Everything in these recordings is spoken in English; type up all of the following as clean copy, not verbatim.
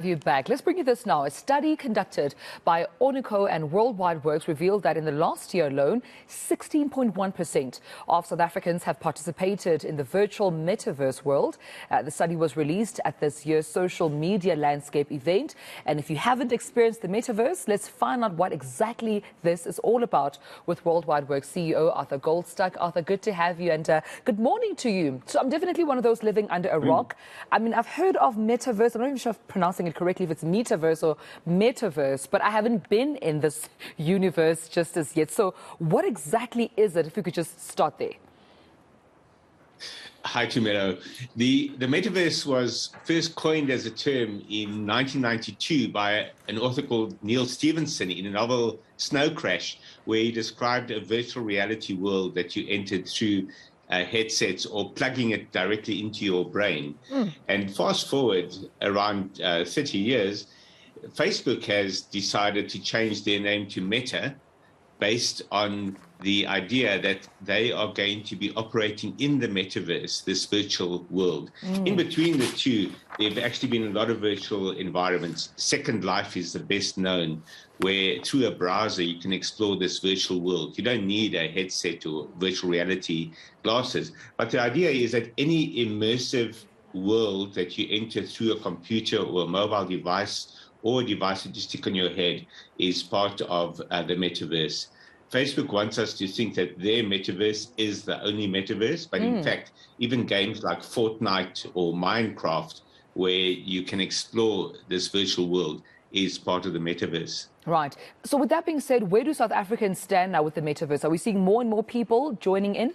You back. Let's bring you this now. A study conducted by eNCA and Worldwide Works revealed that in the last year alone, 16.1% of South Africans have participated in the virtual Metaverse world. The study was released at this year's social media landscape event. And if you haven't experienced the Metaverse, let's find out what exactly this is all about with Worldwide Works CEO Arthur Goldstuck. Arthur, good to have you and good morning to you. So I'm definitely one of those living under a rock. I mean, I've heard of Metaverse. I'm not even sure if I'm pronouncing it correctly, if it's Metaverse or Metaverse, but I haven't been in this universe just as yet. So what exactly is it, if you could just start there? Hi, Tumelo. The Metaverse was first coined as a term in 1992 by an author called Neil Stephenson in a novel Snow Crash, where he described a virtual reality world that you entered through headsets or plugging it directly into your brain. And fast forward around 30 years, Facebook has decided to change their name to Meta based on the idea that they are going to be operating in the metaverse, this virtual world. In between the two, there have actually been a lot of virtual environments. Second Life is the best known, where through a browser you can explore this virtual world. You don't need a headset or virtual reality glasses. But the idea is that any immersive world that you enter through a computer or a mobile device or a device that you stick on your head is part of the metaverse. Facebook wants us to think that their metaverse is the only metaverse, but in fact, even games like Fortnite or Minecraft, where you can explore this virtual world, is part of the metaverse. Right. So with that being said, where do South Africans stand now with the metaverse? Are we seeing more and more people joining in?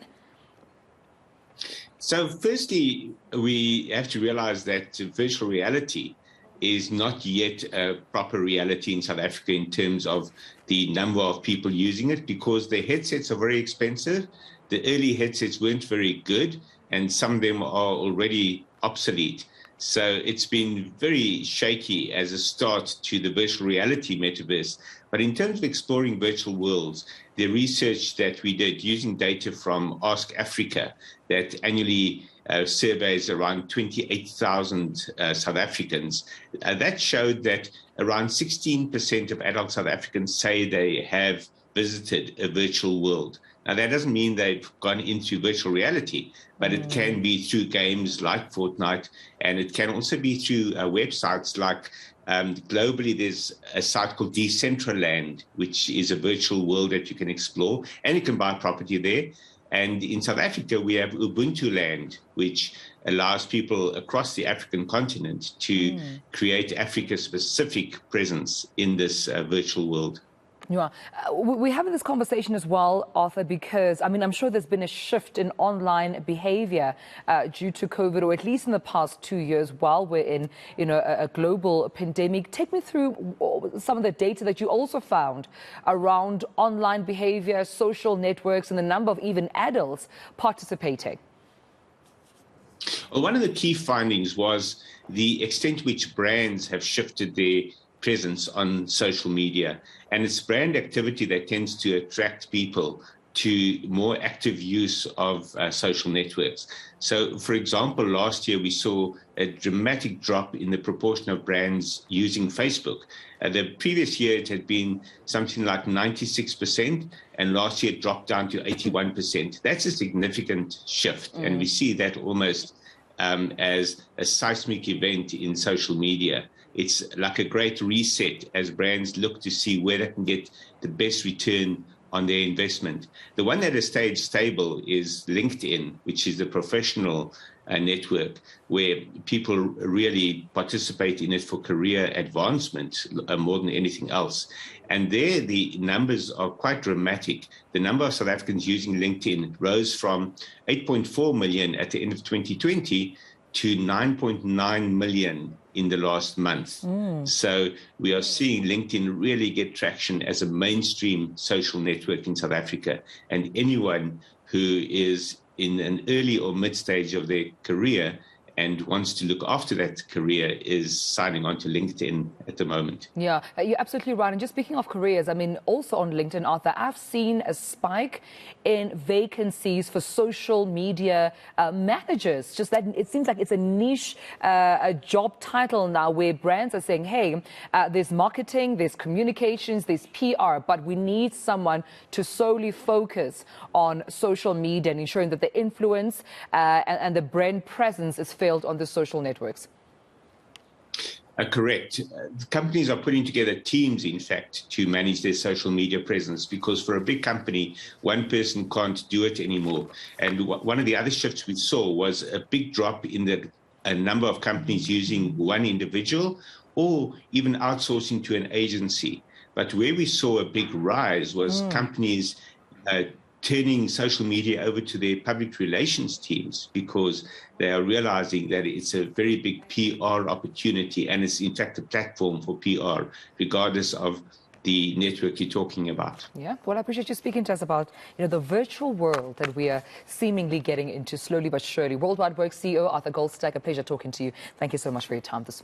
So firstly, we have to realize that virtual reality is not yet a proper reality in South Africa in terms of the number of people using it, because the headsets are very expensive. The early headsets weren't very good, and some of them are already obsolete. So it's been very shaky as a start to the virtual reality metaverse. But in terms of exploring virtual worlds, the research that we did using data from Ask Africa that annually surveys around 28,000 South Africans, that showed that around 16% of adult South Africans say they have visited a virtual world. Now, that doesn't mean they've gone into virtual reality, but it can be through games like Fortnite, and it can also be through websites like globally, there's a site called Decentraland, which is a virtual world that you can explore, and you can buy property there. And in South Africa, we have Ubuntu Land, which allows people across the African continent to create Africa-specific presence in this virtual world. Yeah. We're having this conversation as well, Arthur, because, I mean, I'm sure there's been a shift in online behavior due to COVID, or at least in the past 2 years while we're in, a global pandemic. Take me through some of the data that you also found around online behavior, social networks, and the number of even adults participating. Well, one of the key findings was the extent to which brands have shifted their presence on social media, and it's brand activity that tends to attract people to more active use of social networks. So, for example, last year we saw a dramatic drop in the proportion of brands using Facebook. The previous year it had been something like 96%, and last year it dropped down to 81%. That's a significant shift, and we see that almost as a seismic event in social media. It's like a great reset as brands look to see where they can get the best return on their investment. The one that has stayed stable is LinkedIn, which is the professional network where people really participate in it for career advancement more than anything else. And there the numbers are quite dramatic. The number of South Africans using LinkedIn rose from 8.4 million at the end of 2020 to 9.9 million in the last month. So we are seeing LinkedIn really get traction as a mainstream social network in South Africa. And anyone who is in an early or mid stage of their career and wants to look after that career is signing on to LinkedIn at the moment. Yeah, you're absolutely right. And just speaking of careers, I mean, also on LinkedIn, Arthur, I've seen a spike in vacancies for social media managers. Just that it seems like it's a niche a job title now where brands are saying, hey, there's marketing, there's communications, there's PR, but we need someone to solely focus on social media and ensuring that the influence and the brand presence is filled on the social networks. Correct. Companies are putting together teams, in fact, to manage their social media presence, because for a big company, one person can't do it anymore. And one of the other shifts we saw was a big drop in the number of companies using one individual or even outsourcing to an agency. But where we saw a big rise was companies turning social media over to their public relations teams, because they are realizing that it's a very big PR opportunity, and it's in fact a platform for PR, regardless of the network you're talking about. Yeah, well, I appreciate you speaking to us about, the virtual world that we are seemingly getting into slowly but surely. Worldwide Works CEO Arthur Goldstack, a pleasure talking to you. Thank you so much for your time this morning.